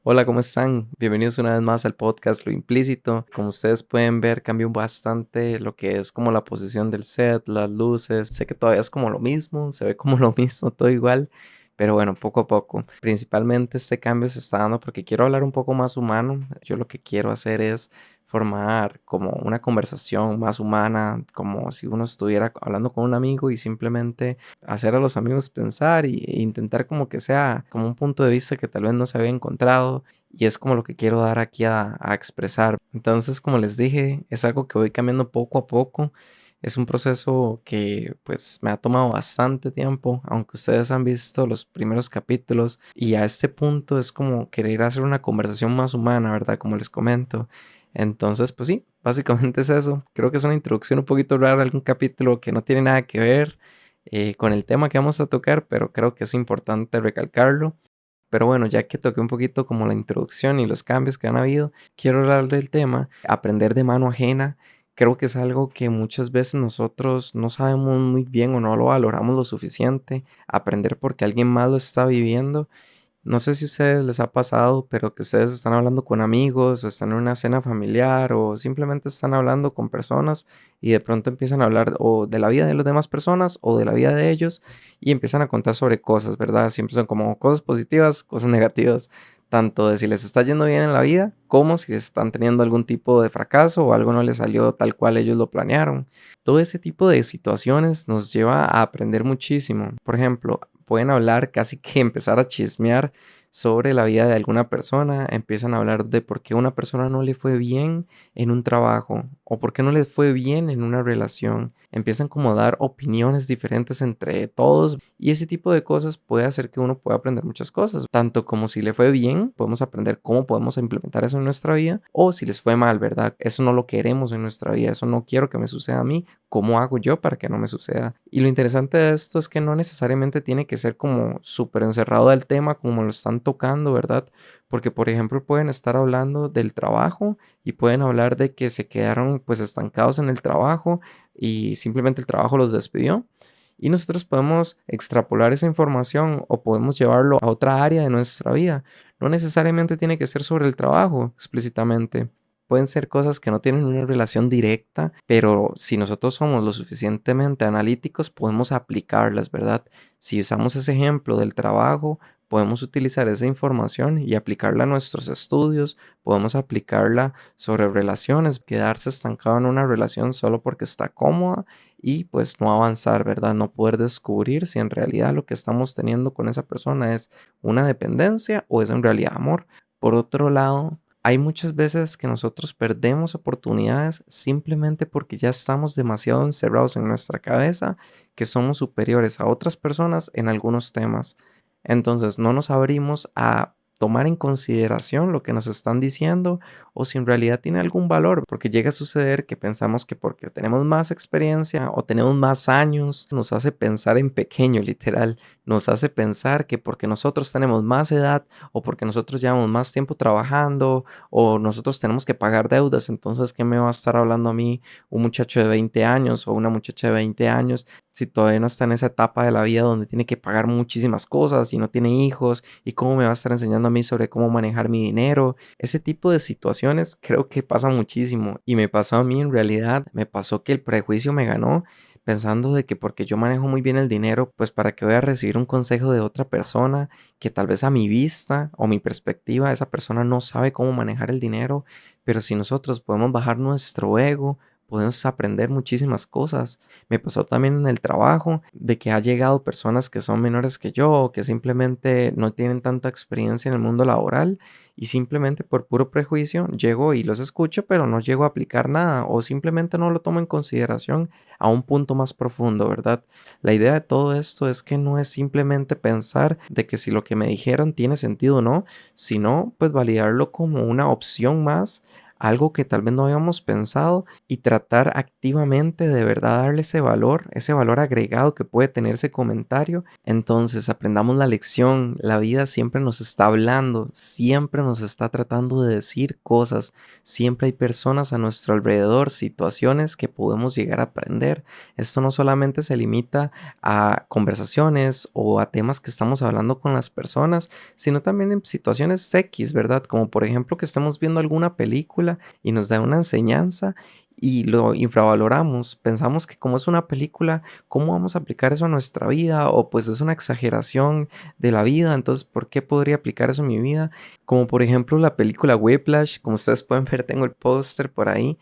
Hola, ¿cómo están? Bienvenidos una vez más al podcast Lo Implícito. Como ustedes pueden ver, cambió bastante lo que es como la posición del set, las luces. Sé que todavía es como lo mismo, se ve como lo mismo, todo igual. Pero bueno, poco a poco. Principalmente este cambio se está dando porque quiero hablar un poco más humano. Yo lo que quiero hacer es formar como una conversación más humana, como si uno estuviera hablando con un amigo y simplemente hacer a los amigos pensar e intentar como que sea como un punto de vista que tal vez no se había encontrado y es como lo que quiero dar aquí a expresar. Entonces, como les dije, es algo que voy cambiando poco a poco. Es un proceso que pues me ha tomado bastante tiempo, aunque ustedes han visto los primeros capítulos y a este punto es como querer hacer una conversación más humana, ¿verdad? Como les comento. Entonces, pues sí, básicamente es eso. Creo que es una introducción un poquito rara a algún capítulo que no tiene nada que ver con el tema que vamos a tocar, pero creo que es importante recalcarlo. Pero bueno, ya que toqué un poquito como la introducción y los cambios que han habido, quiero hablar del tema, aprender de mano ajena. Creo que es algo que muchas veces nosotros no sabemos muy bien o no lo valoramos lo suficiente. Aprender porque alguien más lo está viviendo. No sé si a ustedes les ha pasado, pero que ustedes están hablando con amigos o están en una cena familiar o simplemente están hablando con personas y de pronto empiezan a hablar o de la vida de las demás personas o de la vida de ellos y empiezan a contar sobre cosas, ¿verdad? Siempre son como cosas positivas, cosas negativas, tanto de si les está yendo bien en la vida como si están teniendo algún tipo de fracaso o algo no les salió tal cual ellos lo planearon. Todo ese tipo de situaciones nos lleva a aprender muchísimo. Por ejemplo, pueden hablar casi que empezar a chismear sobre la vida de alguna persona, empiezan a hablar de por qué una persona no le fue bien en un trabajo o por qué no le fue bien en una relación. Empiezan como a dar opiniones diferentes entre todos y ese tipo de cosas puede hacer que uno pueda aprender muchas cosas, tanto como si le fue bien, podemos aprender cómo podemos implementar eso en nuestra vida o si les fue mal, ¿verdad? Eso no lo queremos en nuestra vida, eso no quiero que me suceda a mí, ¿cómo hago yo para que no me suceda? Y lo interesante de esto es que no necesariamente tiene que ser como súper encerrado del tema como lo están tocando, ¿verdad? Porque, por ejemplo, pueden estar hablando del trabajo y pueden hablar de que se quedaron pues estancados en el trabajo y simplemente el trabajo los despidió. Y nosotros podemos extrapolar esa información o podemos llevarlo a otra área de nuestra vida. No necesariamente tiene que ser sobre el trabajo explícitamente. Pueden ser cosas que no tienen una relación directa, pero si nosotros somos lo suficientemente analíticos, podemos aplicarlas, ¿verdad? Si usamos ese ejemplo del trabajo, podemos utilizar esa información y aplicarla a nuestros estudios, podemos aplicarla sobre relaciones, quedarse estancado en una relación solo porque está cómoda y pues no avanzar, ¿verdad? No poder descubrir si en realidad lo que estamos teniendo con esa persona es una dependencia o es en realidad amor. Por otro lado, hay muchas veces que nosotros perdemos oportunidades simplemente porque ya estamos demasiado encerrados en nuestra cabeza que somos superiores a otras personas en algunos temas. Entonces no nos abrimos a tomar en consideración lo que nos están diciendo o si en realidad tiene algún valor, porque llega a suceder que pensamos que porque tenemos más experiencia o tenemos más años, nos hace pensar en pequeño, literal, nos hace pensar que porque nosotros tenemos más edad o porque nosotros llevamos más tiempo trabajando o nosotros tenemos que pagar deudas, entonces ¿qué me va a estar hablando a mí un muchacho de 20 años o una muchacha de 20 años si todavía no está en esa etapa de la vida donde tiene que pagar muchísimas cosas y no tiene hijos y cómo me va a estar enseñando a mí sobre cómo manejar mi dinero? Ese tipo de situaciones creo que pasa muchísimo y me pasó a mí en realidad, me pasó que el prejuicio me ganó pensando de que porque yo manejo muy bien el dinero, pues para qué voy a recibir un consejo de otra persona que tal vez a mi vista o mi perspectiva esa persona no sabe cómo manejar el dinero, pero si nosotros podemos bajar nuestro ego, podemos aprender muchísimas cosas. Me pasó también en el trabajo de que ha llegado personas que son menores que yo o que simplemente no tienen tanta experiencia en el mundo laboral y simplemente por puro prejuicio llego y los escucho, pero no llego a aplicar nada o simplemente no lo tomo en consideración a un punto más profundo, ¿verdad? La idea de todo esto es que no es simplemente pensar de que si lo que me dijeron tiene sentido o no, sino pues validarlo como una opción más algo que tal vez no habíamos pensado y tratar activamente de verdad darle ese valor agregado que puede tener ese comentario. Entonces aprendamos la lección, la vida siempre nos está hablando, siempre nos está tratando de decir cosas, siempre hay personas a nuestro alrededor, situaciones que podemos llegar a aprender. Esto no solamente se limita a conversaciones o a temas que estamos hablando con las personas, sino también en situaciones X, ¿verdad? Como por ejemplo que estemos viendo alguna película y nos da una enseñanza y lo infravaloramos. Pensamos que como es una película, ¿cómo vamos a aplicar eso a nuestra vida? O pues es una exageración de la vida, entonces ¿por qué podría aplicar eso en mi vida? Como por ejemplo la película Whiplash, como ustedes pueden ver, tengo el póster por ahí.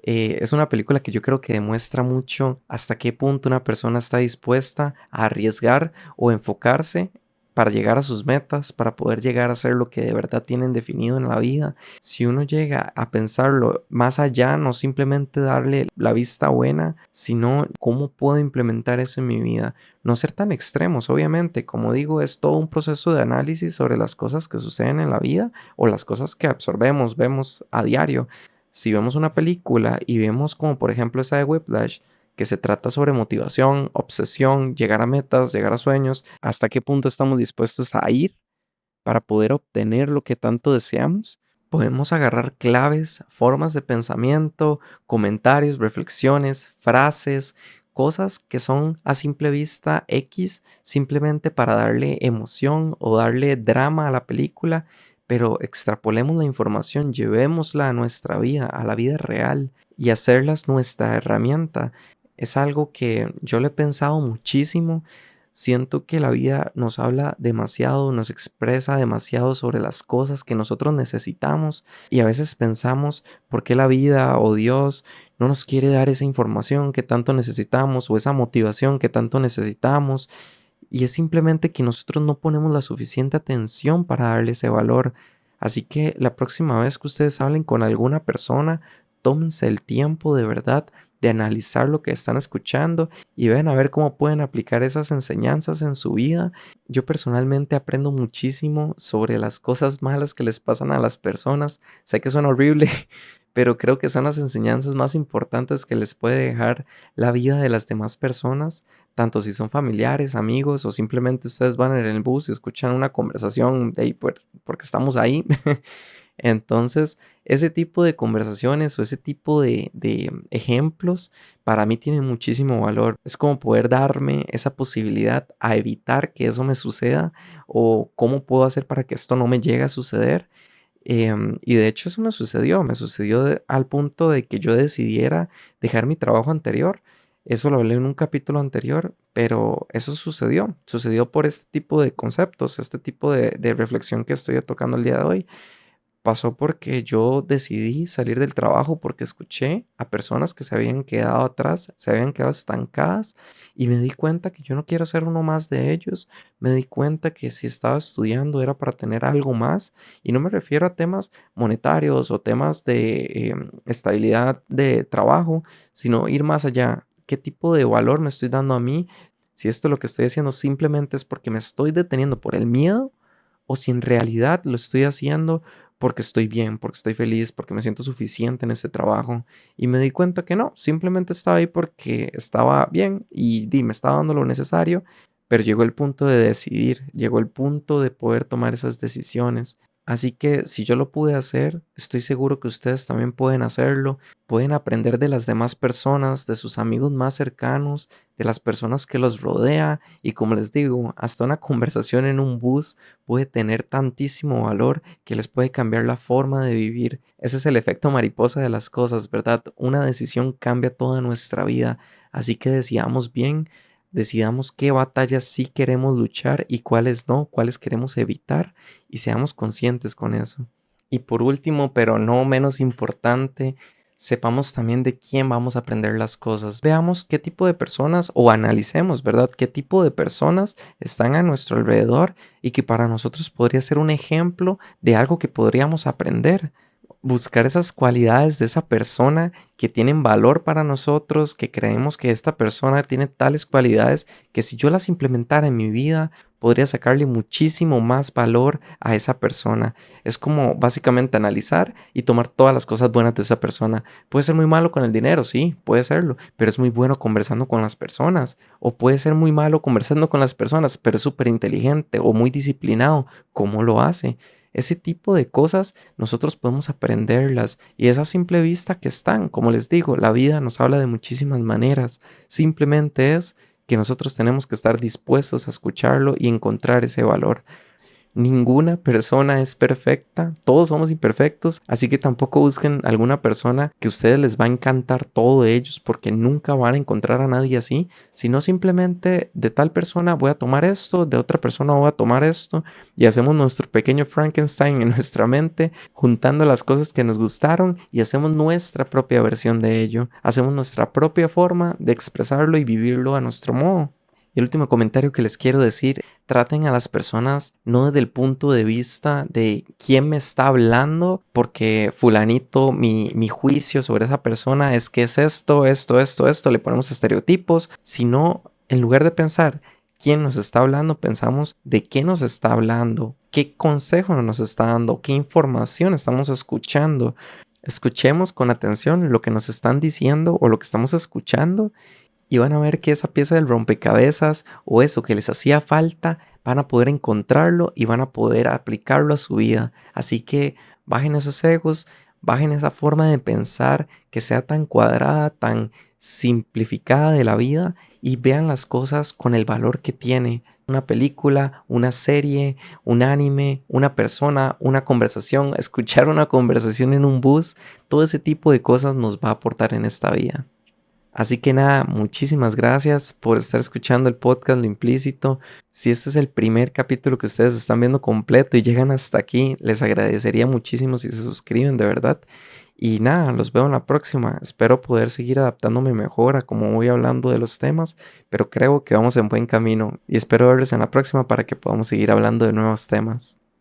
Es una película que yo creo que demuestra mucho hasta qué punto una persona está dispuesta a arriesgar o enfocarse para llegar a sus metas, para poder llegar a hacer lo que de verdad tienen definido en la vida. Si uno llega a pensarlo más allá, no simplemente darle la vista buena, sino cómo puedo implementar eso en mi vida. No ser tan extremos, obviamente. Como digo, es todo un proceso de análisis sobre las cosas que suceden en la vida o las cosas que absorbemos, vemos a diario. Si vemos una película y vemos como por ejemplo esa de Whiplash, que se trata sobre motivación, obsesión, llegar a metas, llegar a sueños, hasta qué punto estamos dispuestos a ir para poder obtener lo que tanto deseamos. Podemos agarrar claves, formas de pensamiento, comentarios, reflexiones, frases, cosas que son a simple vista X, simplemente para darle emoción o darle drama a la película, pero extrapolemos la información, llevémosla a nuestra vida, a la vida real y hacerlas nuestra herramienta. Es algo que yo le he pensado muchísimo. Siento que la vida nos habla demasiado, nos expresa demasiado sobre las cosas que nosotros necesitamos y a veces pensamos por qué la vida o Dios no nos quiere dar esa información que tanto necesitamos o esa motivación que tanto necesitamos, y es simplemente que nosotros no ponemos la suficiente atención para darle ese valor. Así que la próxima vez que ustedes hablen con alguna persona, tómense el tiempo de verdad de analizar lo que están escuchando y vean a ver cómo pueden aplicar esas enseñanzas en su vida. Yo personalmente aprendo muchísimo sobre las cosas malas que les pasan a las personas. Sé que suena horrible, pero creo que son las enseñanzas más importantes que les puede dejar la vida de las demás personas, tanto si son familiares, amigos o simplemente ustedes van en el bus y escuchan una conversación de ahí porque estamos ahí. Entonces, ese tipo de conversaciones o ese tipo de ejemplos para mí tienen muchísimo valor. Es como poder darme esa posibilidad a evitar que eso me suceda o cómo puedo hacer para que esto no me llegue a suceder. Y de hecho eso me sucedió al punto de que yo decidiera dejar mi trabajo anterior. Eso lo hablé en un capítulo anterior, pero eso sucedió por este tipo de conceptos, este tipo de reflexión que estoy tocando el día de hoy. Pasó porque yo decidí salir del trabajo porque escuché a personas que se habían quedado atrás, se habían quedado estancadas y me di cuenta que yo no quiero ser uno más de ellos. Me di cuenta que si estaba estudiando era para tener algo más y no me refiero a temas monetarios o temas de estabilidad de trabajo, sino ir más allá. ¿Qué tipo de valor me estoy dando a mí? Si esto lo que estoy haciendo simplemente es porque me estoy deteniendo por el miedo o si en realidad lo estoy haciendo porque estoy bien, porque estoy feliz, porque me siento suficiente en este trabajo. Y me di cuenta que no, simplemente estaba ahí porque estaba bien y me estaba dando lo necesario, pero llegó el punto de decidir, llegó el punto de poder tomar esas decisiones. Así que si yo lo pude hacer, estoy seguro que ustedes también pueden hacerlo. Pueden aprender de las demás personas, de sus amigos más cercanos, de las personas que los rodea. Y como les digo, hasta una conversación en un bus puede tener tantísimo valor que les puede cambiar la forma de vivir. Ese es el efecto mariposa de las cosas, ¿verdad? Una decisión cambia toda nuestra vida. Así que decidamos bien, decidamos qué batallas sí queremos luchar y cuáles no, cuáles queremos evitar y seamos conscientes con eso. Y por último, pero no menos importante, sepamos también de quién vamos a aprender las cosas. Veamos qué tipo de personas o analicemos, ¿verdad? Qué tipo de personas están a nuestro alrededor y que para nosotros podría ser un ejemplo de algo que podríamos aprender. buscar esas cualidades de esa persona que tienen valor para nosotros, que creemos que esta persona tiene tales cualidades que si yo las implementara en mi vida, podría sacarle muchísimo más valor a esa persona. Es como básicamente analizar y tomar todas las cosas buenas de esa persona. Puede ser muy malo con el dinero, sí, puede serlo, pero es muy bueno conversando con las personas. O puede ser muy malo conversando con las personas, pero es súper inteligente o muy disciplinado. ¿Cómo lo hace? Ese tipo de cosas nosotros podemos aprenderlas y es a simple vista que están. Como les digo, la vida nos habla de muchísimas maneras. Simplemente es que nosotros tenemos que estar dispuestos a escucharlo y encontrar ese valor. Ninguna persona es perfecta, todos somos imperfectos, así que tampoco busquen alguna persona que a ustedes les va a encantar todo de ellos porque nunca van a encontrar a nadie así, sino simplemente de tal persona voy a tomar esto, de otra persona voy a tomar esto y hacemos nuestro pequeño Frankenstein en nuestra mente, juntando las cosas que nos gustaron y hacemos nuestra propia versión de ello, hacemos nuestra propia forma de expresarlo y vivirlo a nuestro modo. Y el último comentario que les quiero decir, traten a las personas no desde el punto de vista de quién me está hablando, porque fulanito, mi juicio sobre esa persona es que es esto, esto, esto, esto, le ponemos estereotipos, sino en lugar de pensar quién nos está hablando, pensamos de qué nos está hablando, qué consejo nos está dando, qué información estamos escuchando. Escuchemos con atención lo que nos están diciendo o lo que estamos escuchando y van a ver que esa pieza del rompecabezas o eso que les hacía falta, van a poder encontrarlo y van a poder aplicarlo a su vida. Así que bajen esos egos, bajen esa forma de pensar que sea tan cuadrada, tan simplificada de la vida y vean las cosas con el valor que tiene. Una película, una serie, un anime, una persona, una conversación, escuchar una conversación en un bus, todo ese tipo de cosas nos va a aportar en esta vida. Así que nada, muchísimas gracias por estar escuchando el podcast Lo Implícito. Si este es el primer capítulo que ustedes están viendo completo y llegan hasta aquí, les agradecería muchísimo si se suscriben, de verdad. Y nada, los veo en la próxima. Espero poder seguir adaptándome mejor a cómo voy hablando de los temas, pero creo que vamos en buen camino y espero verles en la próxima para que podamos seguir hablando de nuevos temas.